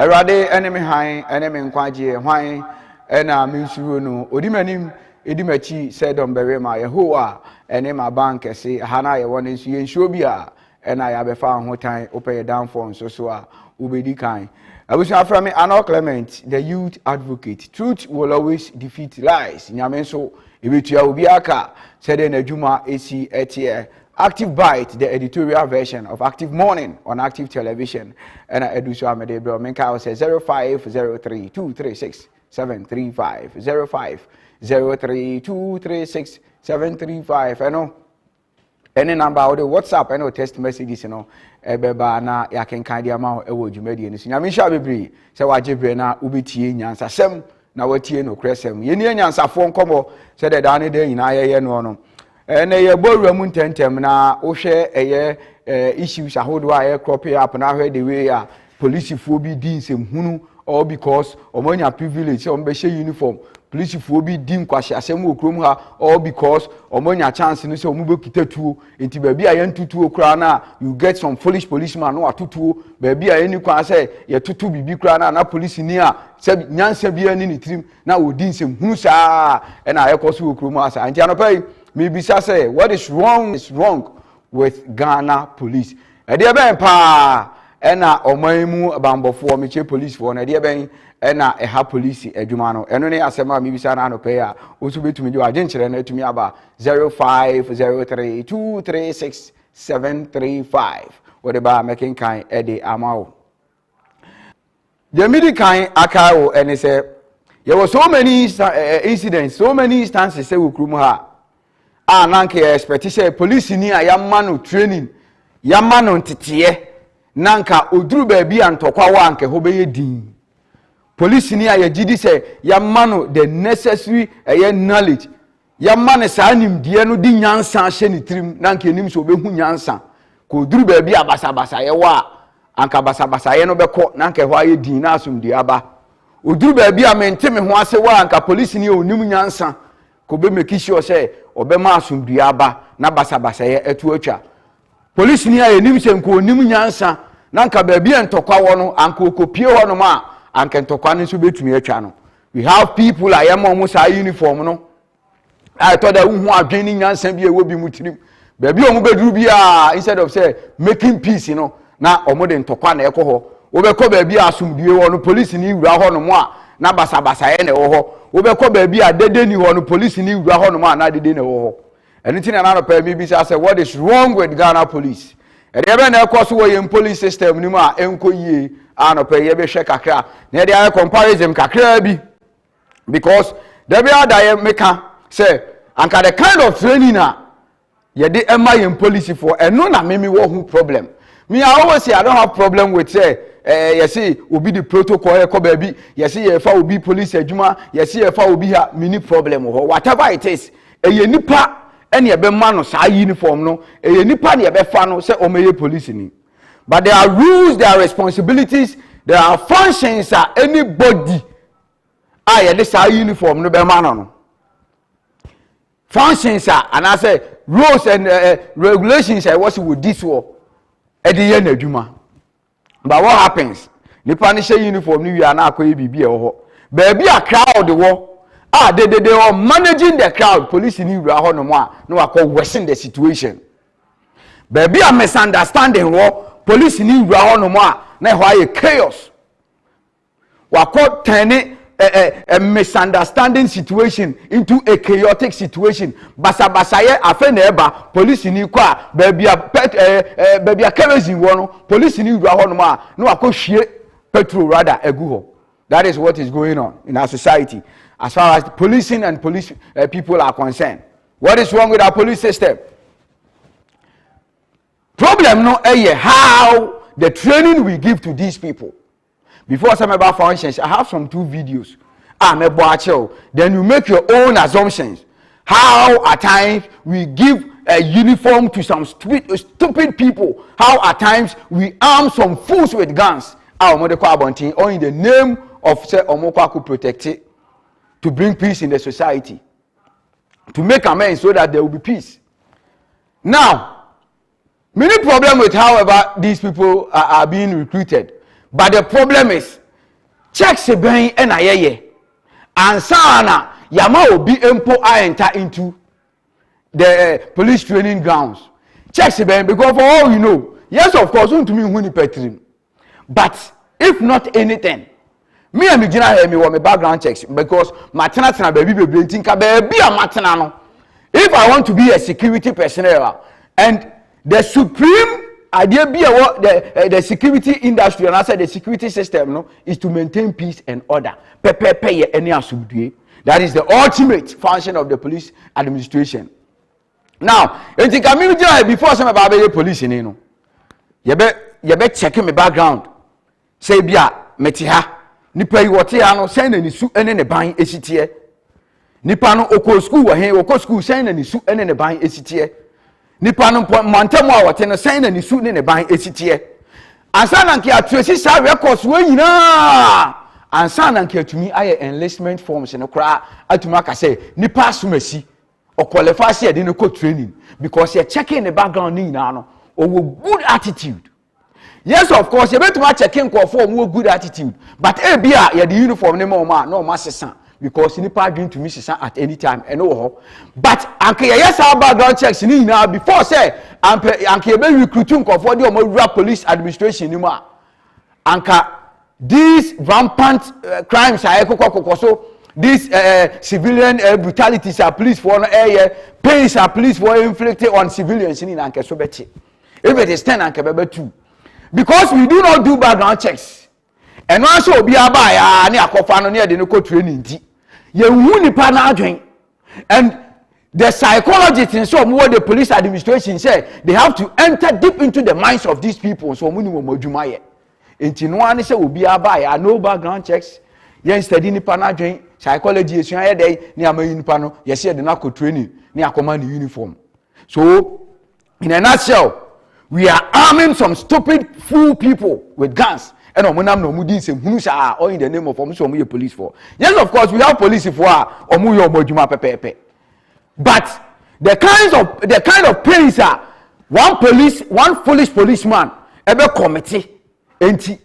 Erade enemy high enemy nkwaje hwan ena minsuro no odimanim edimachi said on berema yehoa ene ma bank ese hana ye won nsu ye nsuo bi a ena ya befa hotan opeye downfall so a ubedi kan abusu aframe Anno Clement, the youth advocate. Truth will always defeat lies. Nyame so ebetua obi aka said na adwuma esi etie Active Bite, the editorial version of Active Morning on Active Television. And I do so amede bro. Menka say 0503-236-735. 0503-236-735. I know any number or the WhatsApp, I know text messages, you know. Ebeba na ya ken kan dia ma ewo dwumadi ni. Nyame sha bebre. Se wajebre na ubitie nyansa sem na watie no kresem. Ye ni nyansa fo nkomo se de da ne de nyina ye no no. Na ye boru mu ntentem na wo hwe eye issues ahodo a ye crop up na hwe the way a police fo bi di nsem hunu all because omonya privilege o mbe she uniform police fo bi di nkwahye asem okrom ha all because omonya chance no se o mbe kitatuo enti ba bi a ye ntutuo kra na you get some foolish policeman no atutuo ba bi a ye ni kwa se ye tutu bibi kra na police ni a se nyansa bi ani ni trim na odi nsem hunu saa na ye koso okrom asa enti anopai maybe say what is wrong with Ghana police. Ede ben pa ena omanmu abambofo meche police for na ede ben ena eha police adwuma no eno ne asema maybe say na no pay a osu betumi jo agenkere na etumi aba 0503236735 what ba making kind ede amao. The medical akawo ene say there were so many incidents, so many instances say we krum ha nanka expect say police ni a yamma no training yamma no ntete nanka oduru ba bi antokwa wa anka ho beye din police ni a yagidi say yamma no the necessary knowledge yamma ne sa nimdie no di nyansa hye ni trim nanka enim so obehu nyansa ko oduru ba bi abasa ye wa anka basa ye no beko nanka ho aye din na asumdie aba oduru ba bi amente me ho ase wa anka police ni onim nyansa ko be make sure say obema asumdua aba na basa ye etu atwa police ni aye nim se nko onim nyansa na nka ba bia ntokwa wo no anka okopie ho no ma anka ntokwa no so betumi atwa no. We have people ayema mo sa uniform no I thought that hu adwen ni nyansa bi ewo bi mutirim ba bia omo beduru bia instead of say making peace you know na omo de ntokwa na ekoho wo be ko ba bia asumdue wo no police ni wura ho no mo a na basa ye na wo ho wo be ko ba bia dede ni ho no police ni wura ho no mo a na dede na wo ho. Anything another pay me be say what is wrong with Ghana police? E dey be na ekoso wo ye police system ni mu a enko yie anope ye be hwe kakra na dey eye comparison kakra bi because there be other ye meka say anka the kind of training na ye dey ema ye police for eno na me wo hu problem. Me I always say I don't have problem with say yɛse obi the protocol ɛkɔ baabi yɛse yɛfa obi police adwuma yɛse yɛfa obi ha mini problem ho whatever it is ɛyɛ nipa ɛne ɛbɛma no saa uniform no ɛyɛ nipa ne ɛbɛfa no sɛ ɔmɛyɛ police ni. But there are rules, there are responsibilities, there are functions that anybody yɛde saa uniform no bɛma no functions and I say rules and regulations I was with this war at the end of Juma. But what happens? The Panisha uniform we are now going to be baby a crowd the war. They are managing the crowd. Police in Ibrahim no I call worsen the situation. Baby a misunderstanding war. Police in Ibrahim no why chaos. What called turning a misunderstanding situation into a chaotic situation. Basabasaye afe neba police ni kwa baby a kerosene wono police ni wura ho no akohwie petrol rather eguho. That is what is going on in our society as far as policing and police people are concerned. What is wrong with our police system? Problem no how the training we give to these people. Before some about functions, I have some 2 videos. Then you make your own assumptions. How at times we give a uniform to some stupid people. How at times we arm some fools with guns. Or in the name of say Omokwaku protect it, to bring peace in the society, to make amends so that there will be peace. Now, many problem with however these people are being recruited. But the problem is, checks ben and ayeye, and sana yama obi empo enter into the police training grounds. Checks ben because for all you know, yes of course, to me huni petrim. But if not anything, me and Mijina me want my background checks because matana tana baby tinka baby a matana no. If I want to be a security personnel and the supreme idea be the security industry and I said the security system no is to maintain peace and order. That is the ultimate function of the police administration. Now, before some about the police in you be checking my background. Say bia metiha nipa yi wote ya no sen na nisu ene ne ban esitie. Nipa no okọ school wa he okọ school sen na nisu ene ne ban esitie. Nipa no mantamu a wote no sen na nisu ne ban esitie. Ansa na nke atresi sa records we nyina. Ansa na nke atumi aye enlistment forms no kra atumi aka say nipa asumasi o qualify say de no ko training because you checking the background ni nyina no o good attitude. Yes, of course, you better checking for more good attitude. But bia you the uniform name no master because you need to miss at any time and no. But anke yes our background checks ni now before say anke be recruiting for the rural police administration ni ma. Anka these rampant crimes are so these civilian brutalities are police for pains are police for inflicted on civilians in anke so beti. If it is 10 anke be 2. Because we do not do background checks. And also be abaya ni akofa no near the no training ti. Ye hu nipa na adwen. And the psychologists in some what the police administration say they have to enter deep into the minds of these people so muni mo adwuma ye. Enti no ani say obi abaya no background checks. Ye study nipa na adwen psychology esuan ye dey ni amayi nipa no ye say the na training ni akoma ni uniform. So in a nutshell, we are arming some stupid fool people with guns. And no mudi se hunusa or in the name of omuso police for. Yes, of course, we have police for omuyo mojuma pepe. But the kind of pains are one foolish policeman ever committee enti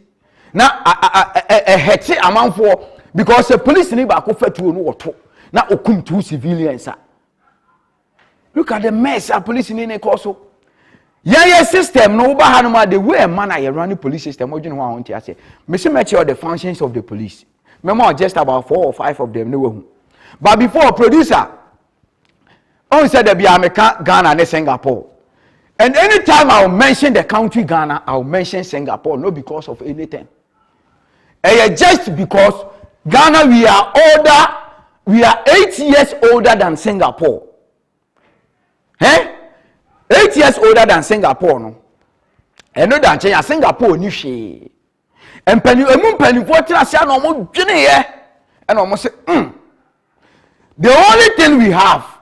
na a hete amount for because the police need back offer to no to na okum 2 civilians. Look at the mess our police in a coso. Yeah, system no bahanuma the way man I run the police system. What you know want to say? Me see make sure the functions of the police. Remember just about 4 or 5 of them no. But before producer, on said there be America, Ghana, and Singapore. And anytime I'll mention the country Ghana, I'll mention Singapore, not because of anything. Just because Ghana we are older, we are 8 years older than Singapore. 8 years older than Singapore, no. And no than China, Singapore ni she. and penny for Trasia no more Jenny, and almost say, the only thing we have.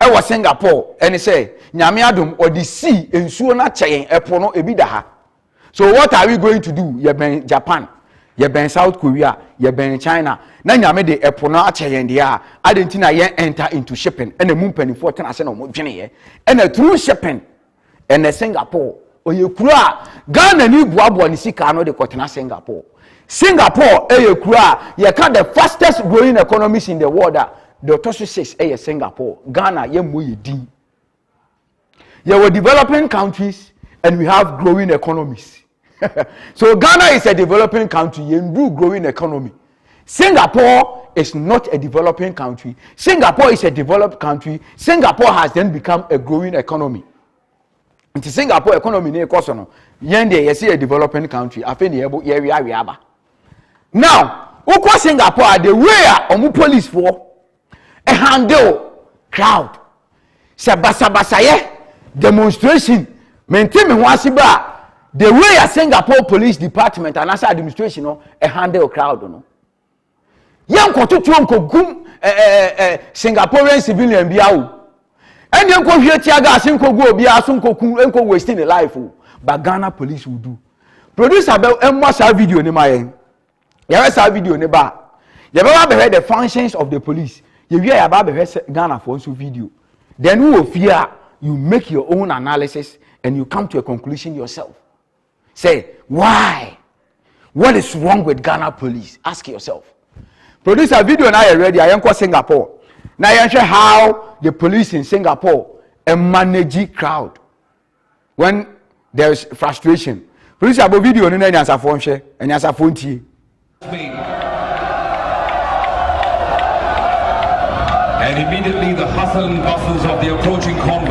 I was Singapore, and he say, Nyamiadum or the sea in Suona Chain, Epono Ebidaha. So what are we going to do? You been Japan, you been South Korea, you been China. Now you made the Epono Chain there. I didn't think I enter into shipping and the moon penny 14 I said no more Jenny, and a true shipping and the Singapore. Or you kura Ghana new Buabu and Sikano de Kotana Singapore. Singapore, you kura, you can the fastest growing economies in the world. The Tosu says, Singapore, Ghana, Yemuyi. You were developing countries and we have growing economies. So Ghana is a developing country, you do growing economy. Singapore is not a developing country. Singapore is a developed country. Singapore has then become a growing economy. Into Singapore economy near Kosono, Yende, you see a developing country. I think we are. Now, who Singapore the way of police for? A handle crowd. Sabasabasaye demonstration. Maintain me wasiba. The way a Singapore Police Department and as administration a handle crowd no. Yan ko tutu onko gum Singaporean civilian biawo. And yan ko hwe tiaga asinko go obi asunko kun enko wasting the life o. But Ghana police will do. Producer be emwa sa video ni mayen. Ya sa video ni ba. Ya be the functions of the police. You hear about the Ghana for video. Then who will fear you make your own analysis and you come to a conclusion yourself. Say, why? What is wrong with Ghana police? Ask yourself. Produce a video now already. I am Singapore. Now I share how the police in Singapore manage crowd when there is frustration. Produce a video and then answer phone share and answer phone tea. And immediately the hustle and bustles of the approaching convoy.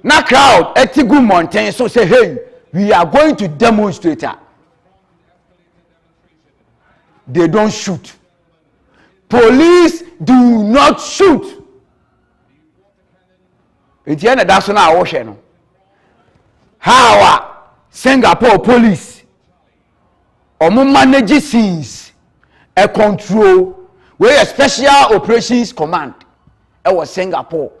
Now crowd at Tigu Mountain so say, hey, we are going to demonstrate. They don't shoot. Police do not shoot. It's the end of that's not ocean. How Singapore police manage scenes a control. Where a special operations command was Singapore.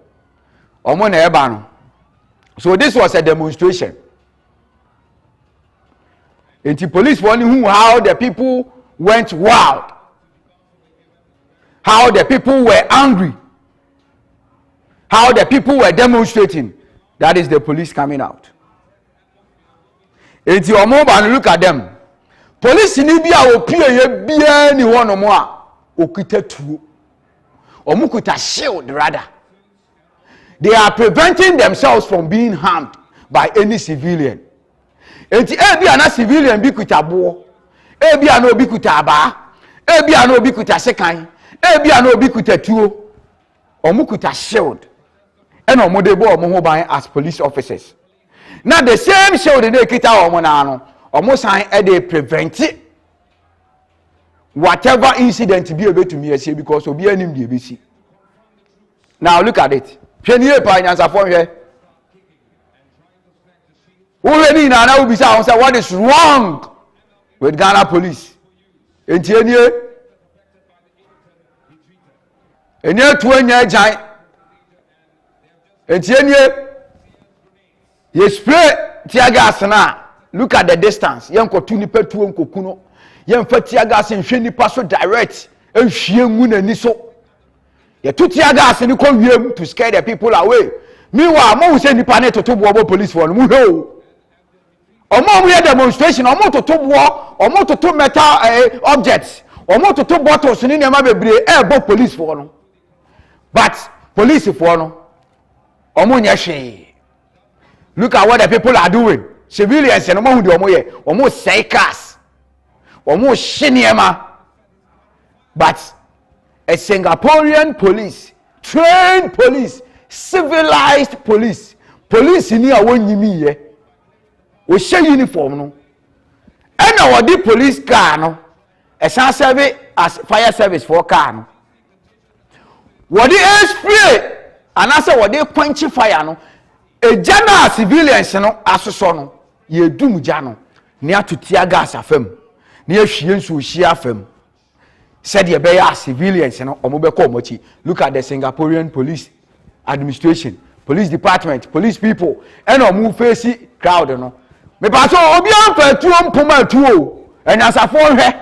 So this was a demonstration. And the police warning how the people went wild. How the people were angry. How the people were demonstrating. That is the police coming out. And you look at them. Police in Libya will be anyone or more. Okita tuo omukuta shield rather. They are preventing themselves from being harmed by any civilian. Enti ebi ana civilian bi kuta bo, ebi ana obi kuta aba, ebi ana obi kuta sekan, ebi ana obi kuta tuo. Omukuta shield. And omodebo omo ho ban as police officers. Now the same shield they kita omo na no, omo san they prevent it. Whatever incident be able to me say because obi anim the ABC. Now look at it. Hweniye pa nyansa fo hwe. Already na na obi say what is wrong with Ghana police? Entienie. Enye tu enya jan. Entienie. Ye spray tear gas na. Look at the distance. Yenko tu ni petu onko kuno. Yen fatia gas en hwe nipa so direct en hwie ngu nani so ye tutia gas ni ko wiem to scare the people away. Meanwhile mo say nipa na toto bo police for no mu hwe o omo we demonstration omo toto bo omo toto metal objects omo toto bottles ni nema bebre bo police for no, but police for no omo nya hwe. Look at what the people are doing. Civilians no mo hu de omo ye omo say cars almost shiniema, but a Singaporean police, trained police, civilized police in here when you mean we share uniform no, and our the police car no, a service as fire service for car no. What they spray and answer what they quench fire no, a general civilians no as so no, ye dum jano ne atotia gas afam ne ahwie nso ohia afam said ye be civilians no omo be ko mochi. Look at the Singaporean police administration, police department, police people and omo face crowd no me pa so obi amfa tuo mpoma tuo enyasafo hwe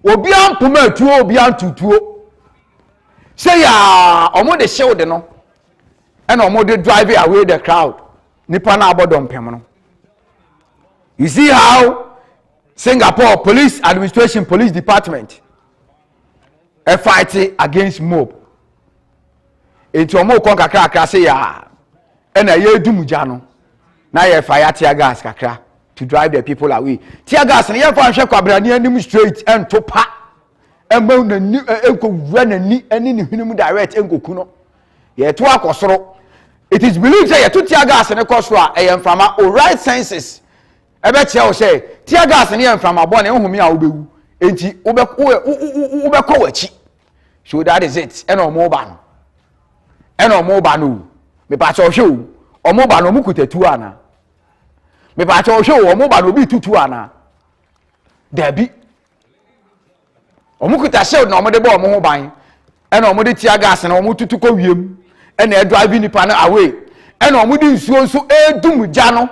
obi ampoma tuo obi antutuo say ya omo de shield no and omo de drive away the crowd nipa na abodom pem no. You see how Singapore police administration, police department are fighting against mob. Into omo kon kakra say ya and ye dumugya no na ye fire tear gas kakra to drive the people away. Tear gas na ye fa hwe kwabrani anim straight and to pa emma na ni enko wura na ni eni ni hwenu direct enkoku no ye to akosoro. It is believed say ye to tear gas ne koso a e mfama o right senses ebe che o say tear gas ne ye mfama bo na ehumi a obewu enti obekọ wachi. So that is it. Eno omo ba no me pa cho hwe omo ba no mukutatu ana me pa cho hwe omo ba no bi tutu ana dabi omukuta shield na omo de bo omo ho ban ena omo de tear gas na omo tutu ko wiem ena e drive nipa na away ena omo de nsuo nso edum gya no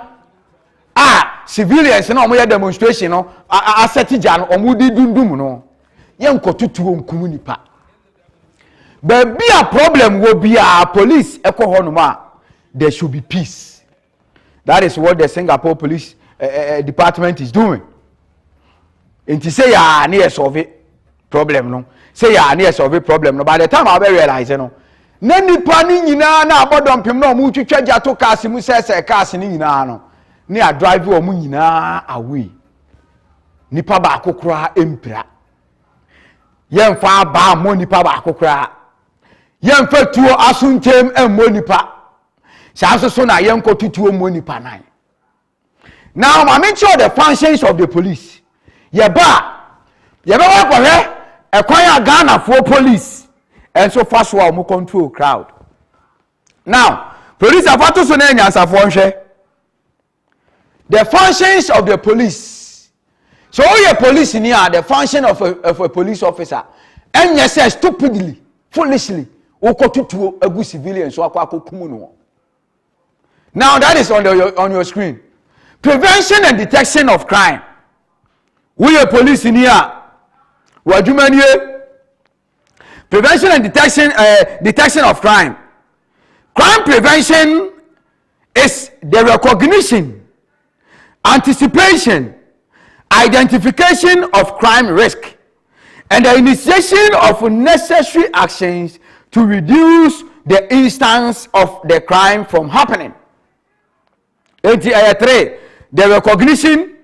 civilians na omo ye demonstration no aseti gya no omo de dundum no ye nkotutu onkum nipa. But be a problem will be a police there should be peace. That is what the Singapore police department is doing. And to say ya near solve problem no. Say ya near solve problem no. By the time I realize no. Nani pani nyina na abodom pem no mu twetwa jato cars mu sese cars ni nyina no. Ne a drive o mu nyina away. Nipa ba akokora empira. Yemfa ba mo nipa ba akokora. Yemfa tuo asuntem emmo nipa. Sanso so na yenko tutuo mo nipa nan. Now I mention the functions of the police. Yeba wa kwahwe ekwan ya Ghana for police and so fast wa mo control crowd. Now police afato so na nyansafo nhwe. The functions of the police. So your police in here, the function of a police officer, and yes, stupidly, foolishly, ukotutu egu civilians so akwa. Now that is on your screen. Prevention and detection of crime. We are police in here. Prevention and detection of crime. Crime prevention is the recognition, anticipation, identification of crime risk, and the initiation of necessary actions to reduce the instance of the crime from happening. 3. The recognition,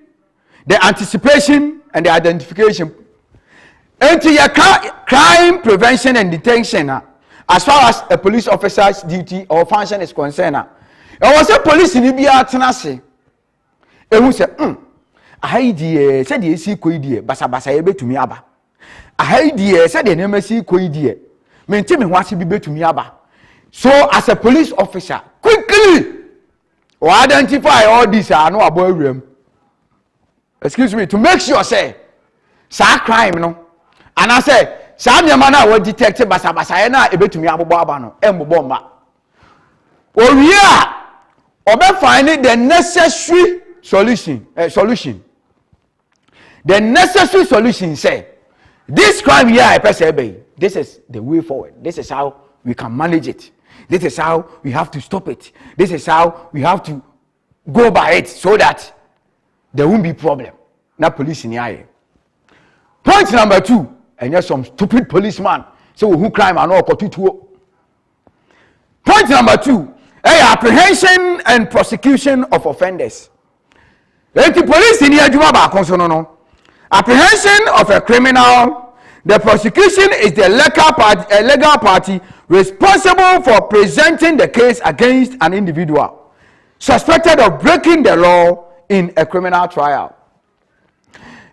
the anticipation, and the identification. Crime prevention and detection, as far as a police officer's duty or function is concerned, it was a police in Libya tenacity. It was a ahai said the see koidie basa ye betumi aba ahai said the name see koidie menti me hwase bi betumi aba. So as a police officer, quickly or identify all these no abo awuram, excuse me, to make sure say sa crime no and I say sa nyama na we detect basa ye na ebetumi abobo aba no embobo mba owie a obe find the necessary solution. The necessary solution say this crime here this is the way forward. This is how we can manage it. This is how we have to stop it. This is how we have to go by it so that there won't be problem. Now police in here. Point number 2, and there's some stupid policeman so who crime and all. Point number 2, apprehension and prosecution of offenders. The police in here no. Apprehension of a criminal. The prosecution is the legal party responsible for presenting the case against an individual suspected of breaking the law in a criminal trial.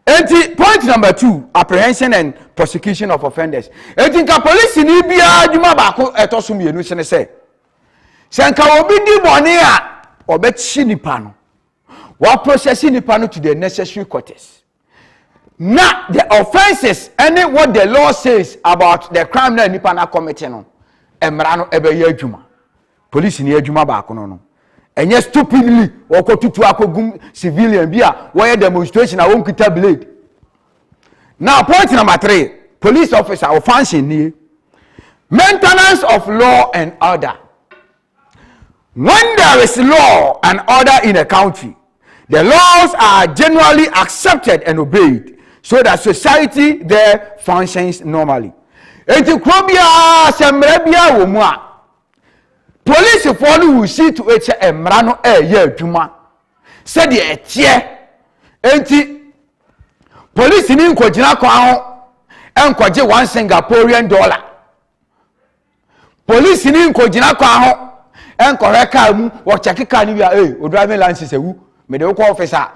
Point number 2, apprehension and prosecution of offenders. Police in Libya adwuma baako etoso mienu say senka obi di bone a obetchi nipa no while processing the panel to the necessary quarters. Now, the offenses and what the law says about the crime that nipa na committing no, emrano ebe ye adwuma. Police ni adwuma ba kono no. Enye stupidly wako tutu akogum civilian bia where demonstration a won kita blade. Now, point number 3, police officer or function ni maintenance of law and order. When there is law and order in a country, the laws are generally accepted and obeyed so that society there functions normally. Enti krobia semrebia wo mu a police follow will see to it emra no ye adwuma said the etie enti police ni nkogina kwa ho enkoje $1 Singaporean. Police ni nkogina kwa ho enkoreka mu wo check car ni bia o driving license ewu me de ko officer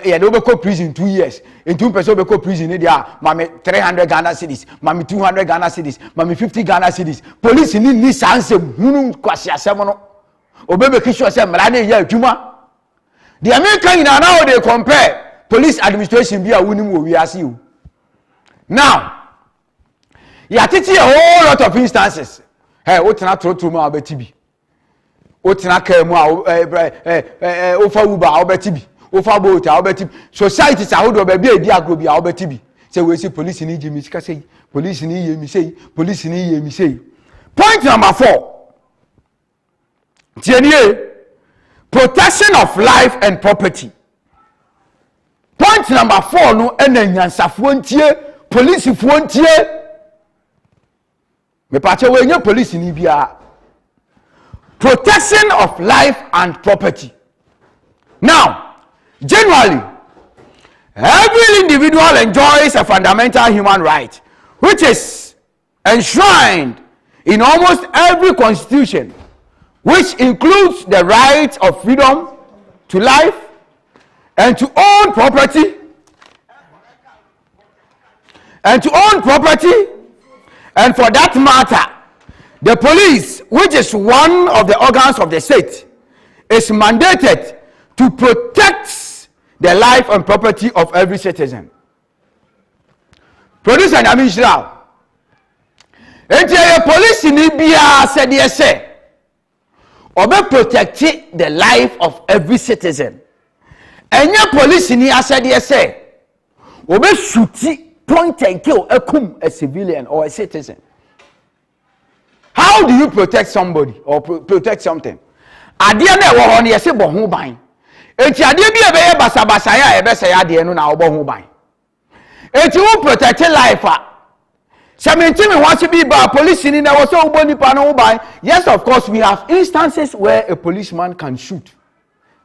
ye de be ko prison 2 years in 2 person be ko prison ni dia mami 300 Ghana cedis mami 200 Ghana cedis mami 50 Ghana cedis. Police ni sanse hunu kwasi asem no obebe kisho se mra na ye adwuma. The American now they compare police administration bia wunim wo wiase o. Now ya titi a whole lot of instances. Hey, what na trotro ma obetibi. Otina kemu a ofa uba obetibi ofa boat obetibi society sa hodo be bia edi agro bia obetibi say we see police ni jimi sika say police ni yemi say police ni yemi say. Point number 4, tienie protection of life and property. Point number 4 no ena nyansafo ntie police fo ntie me pa che we nya police ni bia. Protection of life and property. Now, generally, every individual enjoys a fundamental human right, which is enshrined in almost every constitution, which includes the right of freedom to life and to own property, and for that matter, the police, which is one of the organs of the state, is mandated to protect the life and property of every citizen. Producer and Israel. The police in Libya said yes, obe protect the life of every citizen. And your police in here said yes, obe shoot, point and kill a civilian or a citizen. How do you protect somebody or protect something? Adia na wo ho ne yese bo ho ban. Enti adia bi ebe ye basabasa ya ebe se ya de no na wo bo ho ban. Enti wo protect life a. Samenti me ho se bi ba police ni na wo so wo boni pa no ho ban. Yes, of course we have instances where a policeman can shoot.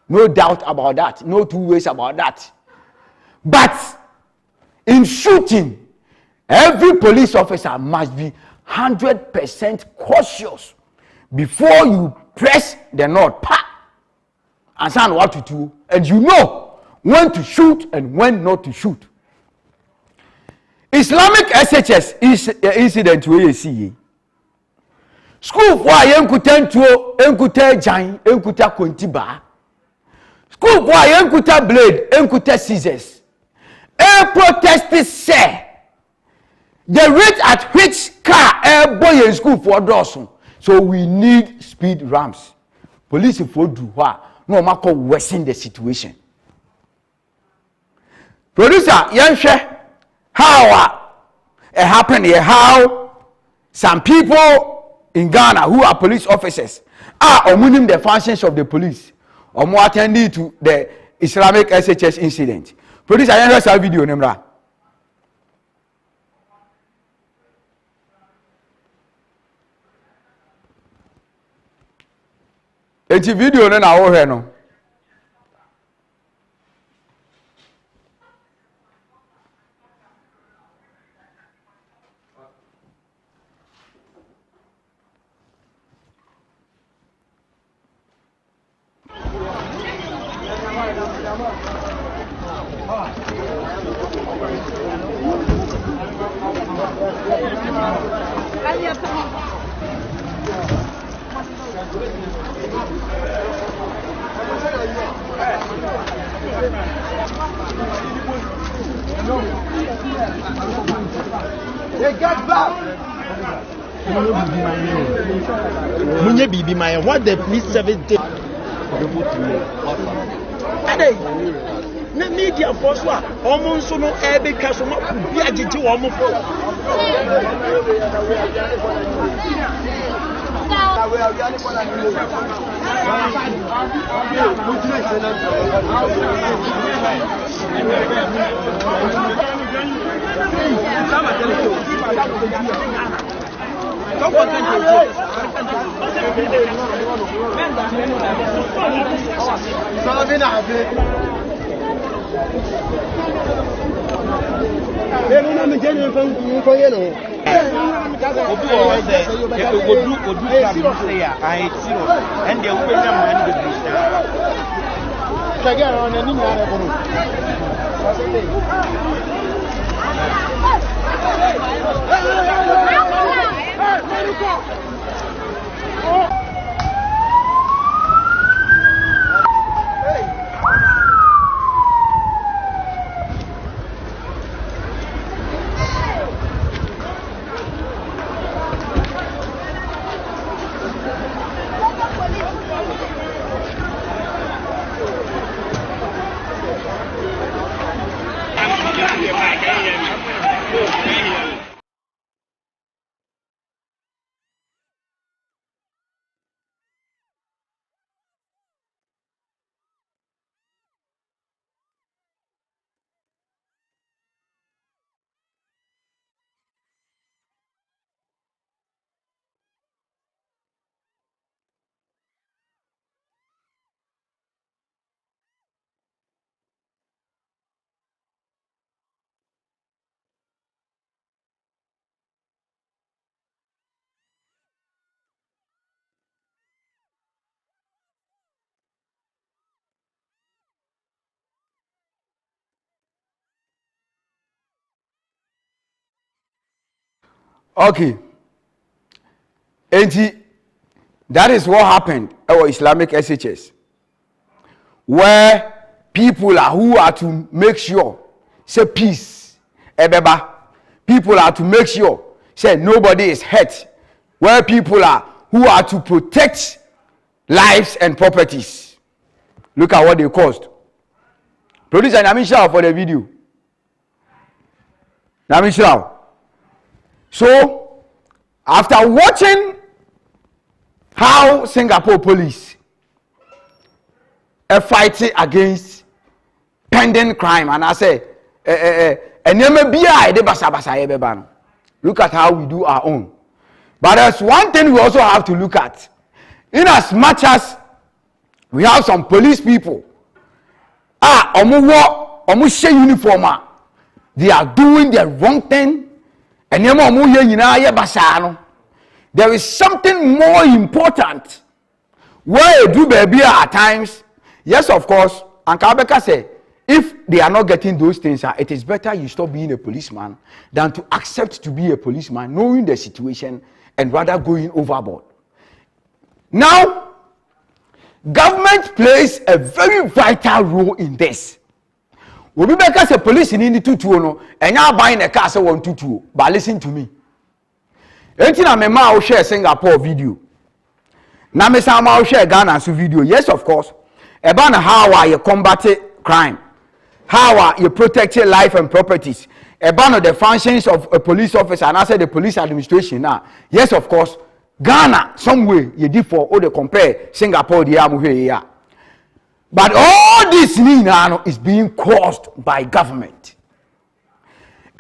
No doubt about that. No two ways about that. But in shooting, every police officer must be 100% cautious before you press the nod and say what to do, and you know when to shoot and when not to shoot. Islamic SHS is incident where you see school for yenkuta ntuo enkuta jan enkuta kontiba school for yenkuta blade enkuta scissors a protest say the rate at which car boy in school for Dawson. So we need speed ramps. Police for do what? No matter worsen the situation. Producer, Yanshe, how it happened here? How some people in Ghana who are police officers are omitting the functions of the police or more attending to the Islamic SHS incident. Producer, Yanshe, a video, Nemra. Eti video na wo hwe no They get back. Munye bibi my what the police service did. Na media force wa omo nso no e be twa so ma bi agege wo mo fo. Okay. And that is what happened at Islamic SHS, where people are who are to make sure say peace, ebeba. People are to make sure say nobody is hurt, where people are who are to protect lives and properties. Look at what they caused. Producer Namisha for the video. Namisha. So, after watching how Singapore police are fighting against pending crime, and I say, look at how we do our own. But there's one thing we also have to look at. In as much as we have some police people, uniform, they are doing the wrong thing. There is something more important where you do baby at times. Yes, of course, and Kabeka say if they are not getting those things, it is better you stop being a policeman than to accept to be a policeman, knowing the situation and rather going overboard. Now, government plays a very vital role in this. We be because a police in the tutu no, and now buying a car say one tutu. But listen to me. Entina me ma share Singapore video. Na me sa ma share Ghana so video. Yes, of course. About how are you combating crime? How are you protecting life and properties? About the functions of a police officer and I say the police administration now. Yes, of course. Ghana some way you did for all the compare Singapore the amu here. But all this is being caused by government.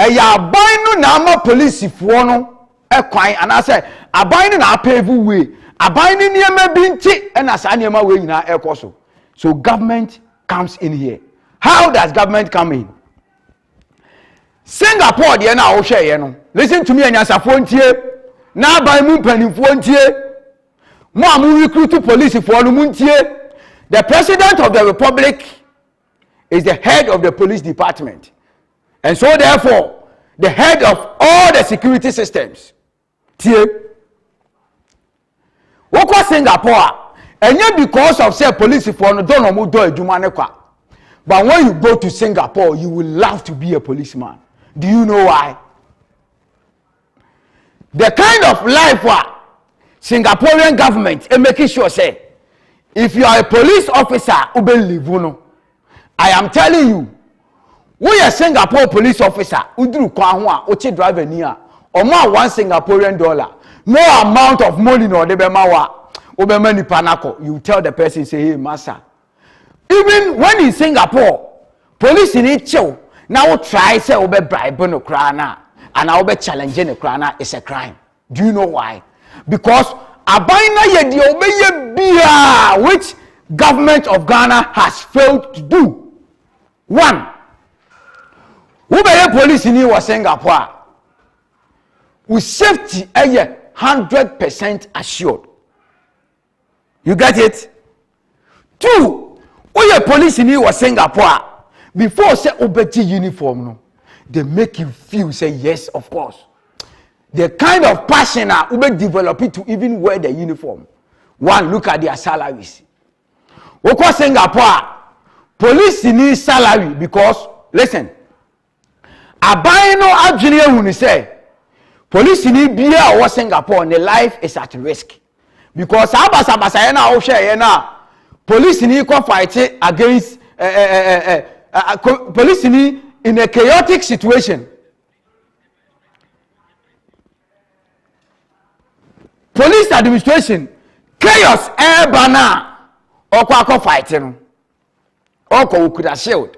Ya abinu na ama police for no ekwan and I say abinu na pave way abinu niema binti and as niema way na ekoso. So government comes in here. How does government come in? Singapore the na ohwe no. Listen to me anyasafo ntie na aban mu mpanimfo ntie mo amu recruit police for no ntie. The president of the republic is the head of the police department. And so therefore, the head of all the security systems. Tie. Woko Singapore, And yet because of say police for no don't know do adwuma ne kwa. But when you go to Singapore, you will love to be a policeman. Do you know why? The kind of life what Singaporean government is making sure say, if you are a police officer, I am telling you, we are Singapore police officer, udru kwa ho a driver near, or more $1 Singaporean dollar. No amount of money no de bema wa obema ni panako. You tell the person say, hey master. Even when in Singapore, police in it chill. Now try say obe bribe no krana and obe challenge no krana is a crime. Do you know why? Because abaina ye di obe ye bia which government of Ghana has failed to do. One, obe police in was Singapore. With safety 100% assured. You get it? Two, oye police in was Singapore. Before say obeti uniform no, they make you feel say yes, of course. The kind of passion ube develop it to even wear the uniform. One, look at their salaries. Oko Singapore, police need salary because listen, abai no adwene hu ni say police need bia or Singapore and their life is at risk. Because abasa na o share na police need go fight against police in a chaotic situation. Police administration chaos bana or fighting or could have shield.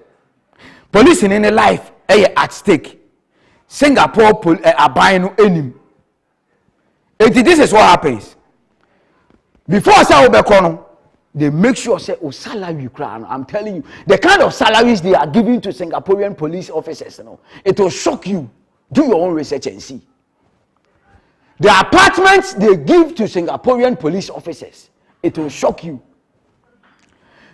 Police in a life at stake. Singapore abino enemy. This is what happens. Before I say Obekono, they make sure say oh salary crown. I'm telling you, the kind of salaries they are giving to Singaporean police officers, it will shock you. Do your own research and see. The apartments they give to Singaporean police officers, it will shock you.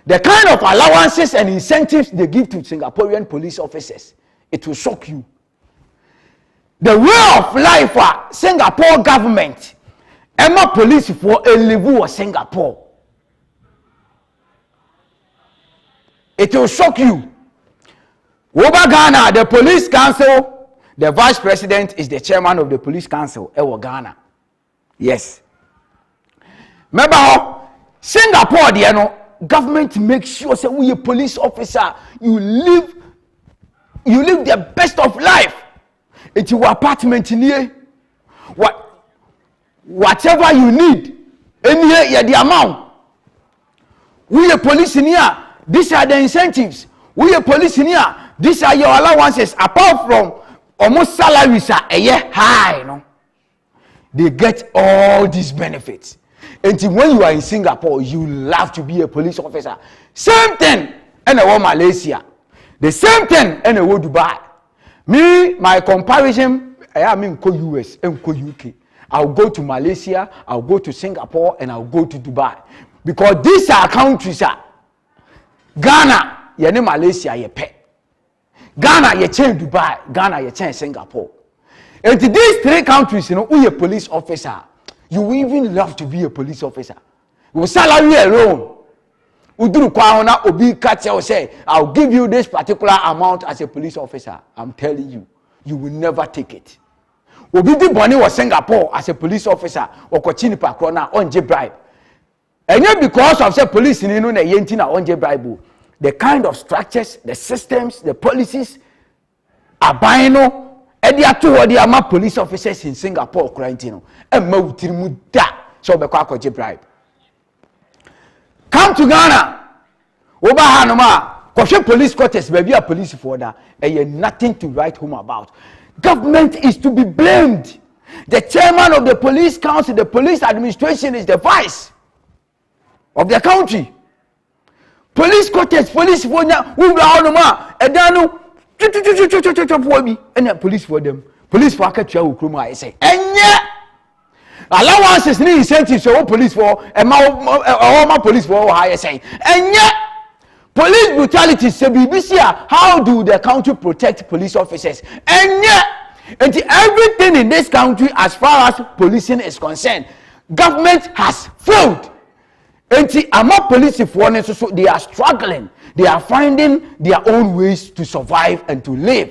The kind of allowances and incentives they give to Singaporean police officers, it will shock you. The way of life for Singapore government, Emma police for a level of Singapore. It will shock you. Over Ghana, the police council, the vice president is the chairman of the police council. Ewa Ghana. Yes. Remember, Singapore, government makes sure say we a police officer, you live the best of life. It's your apartment in here. Whatever you need, any the amount. We a police in here. These are the incentives. We a police in here. These are your allowances. Apart from almost salaries are high, they get all these benefits. And when you are in Singapore, you love to be a police officer. Same thing in Malaysia. The same thing in Dubai. Me, my comparison, I mean US and UK. I'll go to Malaysia, I'll go to Singapore, and I'll go to Dubai. Because these are countries. Ghana, you know Malaysia, you pay. Ghana, you change Dubai. Ghana, you change Singapore. And to these three countries, we a police officer. You will even love to be a police officer. Your salary alone. I'll give you this particular amount as a police officer. I'm telling you, you will never take it. Obidi Boni was Singapore as a police officer or Kochini Pakrona on J bribe. And yet because of the police in Yentina on J bribe, the kind of structures, the systems, the policies are buying the police officers in Singapore, quarantine, and so be bribe. Come to Ghana. Oba Hanoma, Koshe police quarters, maybe a police for that, and you nothing to write home about. Government is to be blamed. The chairman of the police council, the police administration is the vice of the country. Police quarters, police for now, who are and police for them. Police for Akacha, I say, and yet allowances need incentives for police for and my police for I say, and yet police brutality say BBC, how do the country protect police officers? And yet everything in this country as far as policing is concerned, government has failed. enti ama police for ne so they are struggling, they are finding their own ways to survive and to live.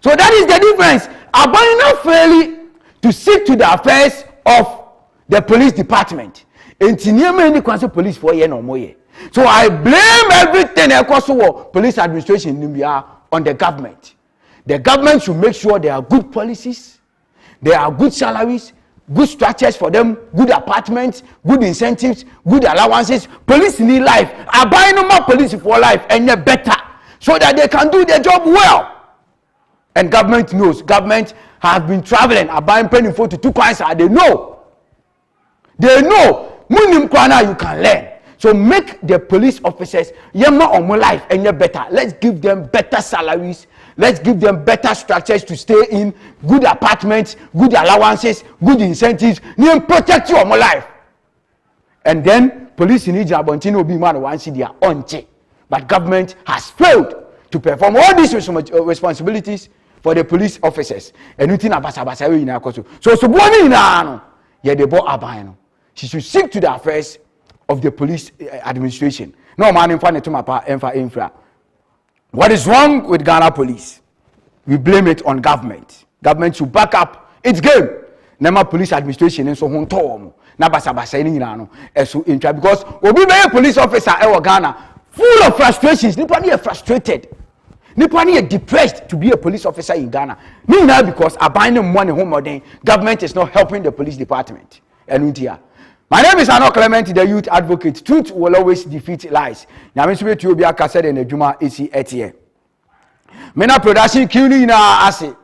So that is the difference. Abandon fairly to seek to the affairs of the police department. Enti niema ni kwanse police for ye no moye. So I blame everything across the police administration in Libya on the government. The government should make sure there are good policies, there are good salaries, good structures for them, good apartments, good incentives, good allowances. Police need life. I buy no more police for life and they're better so that they can do their job well. And government knows. Government has been traveling. I buy penny for to 2 coins. They know. They know. Munim kwana you can learn. So make the police officers yema on more life and you're better. Let's give them better salaries. Let's give them better structures to stay in, good apartments, good allowances, good incentives. Need protect you on more life. And then police in Egypt will be man one city on check. But government has failed to perform all these responsibilities for the police officers. And nothing abasa in our course. So boni na no ye de bo aban. She should seek to the affairs of the police administration. No man in to mapa infra. What is wrong with Ghana police? We blame it on government. Government should back up its game. Nema police administration and so on. Na basa ni na no. Eso intra because obi be police officer e Ghana full of frustrations. Nipa ni frustrated. Nipa ni depressed to be a police officer in Ghana. Ni na because abandon money home modern government is not helping the police department. Enuntia. My name is Arno Clement, the youth advocate. Truth will always defeat lies. Now, I'm going to be a cassette in the Juma AC Etie. Mena production Kuni na Ase.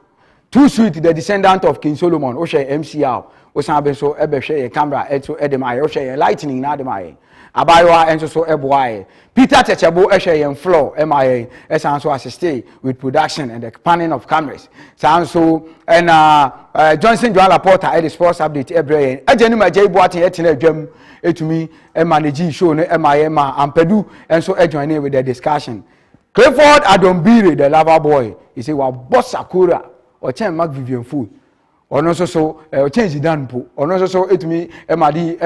Too sweet, the descendant of King Solomon. Oshe MCR. Osan so ebe share camera eto edemaye. Oshe lightning na edemaye. Abayoa enso so eboaye. Peter Techebo eshe floor MIA. Esan so assist with production and the panning of cameras. Sanso and Johnson Joan Laporta at the sports update every ejenu ma jay boatin etena adwam etumi manage show no MIA ma ampedu enso join with the discussion. Clifford Adombire the lover boy he say wa boss Sakura or chen Mark Vivian Food ono so change dan po ono so etumi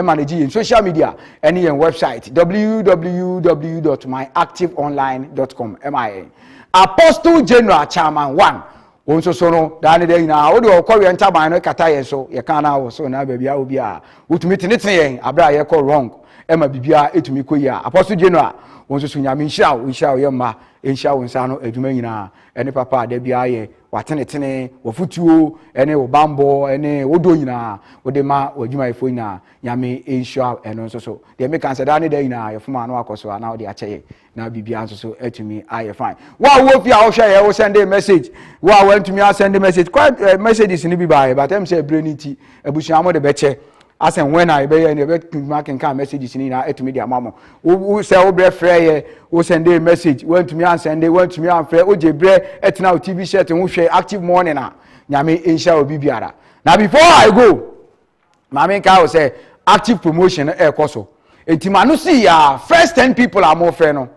manage in social media any website www.myactiveonline.com MIA Apostle General Chairman 1 onso so no dan dey na wo de okori entaban no kata ye so ye kan na wo so na bia obi a utumi tineten yen abra ye ko wrong ema bibia etumi koyi a Apostle General onso so nyame nhia ye ma nhia wo nsa no aduma nyina ene papa da bia ye watenetene wofutuo ene wo bambo ene wodo nyina wo de ma wadwuma ifo nyina nyame nhia eno nso so de me kan se da ne da nyina ye fuma no akoso na wo de akyeye na bibia nso so etumi aye fine wa wo fi a wo hwe ye wo send a message wa want me send a message quite messages ni bi ba but am say brenity abusuamo mo de beche asen when I be and be marking can messages ni na etumi de amamo wo say wo bre frɛ ye wo send a message want me send want me frɛ o je bre etna TV shirt wo hwɛ active morning na nyame insha obi biara na before I go mama ka wo say active promotion e koso entima no see ya first 10 people are more frɛ no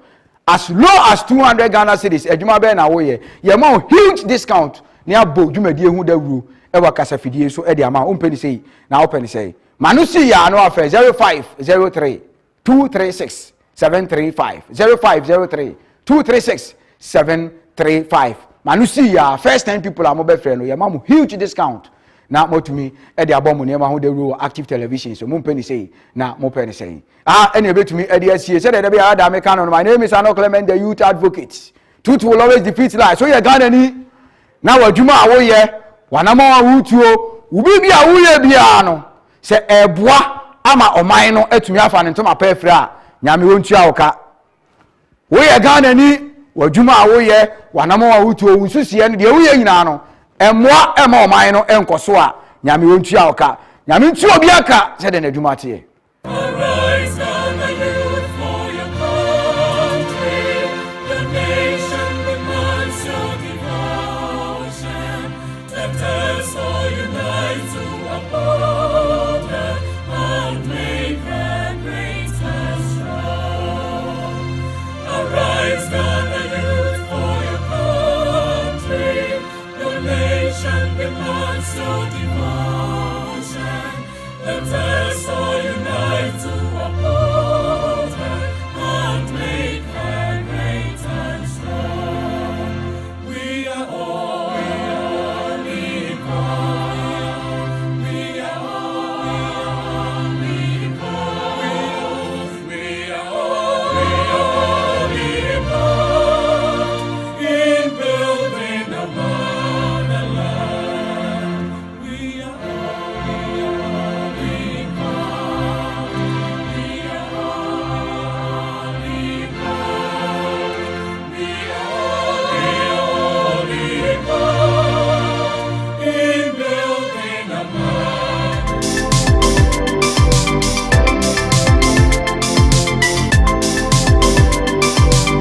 as low as 200 Ghana cedis adwuma be na wo ye ma huge discount ni abo dwumadi ehu da wuru e wa kasafidie so e de ama o mpeni sei na o peni sei Manusi ya no affair 0503 236 735 0503 236 735 Manusi ya first 10 people are mobile friend ya mamu huge discount na motumi e de abom ne ma ho de ru active television so mumpeni say na mopeni say ene betumi e de asie say de be ada me kan no my name is Arno Clement the youth advocate truth will always defeat lies so ye Ghana ni na wadwuma awoye wanama awutuo ubi bia woye bia no se eboa ama oman no atumi afa ne ntoma pa afira a nyame wontua woka wo ye Ghana ni wadwuma a wo ye wanama wa wutu owususie no de wo ye nyina no emoa ema oman no enkoso a nyame wontua woka nyame ntua obi aka se de na adwuma te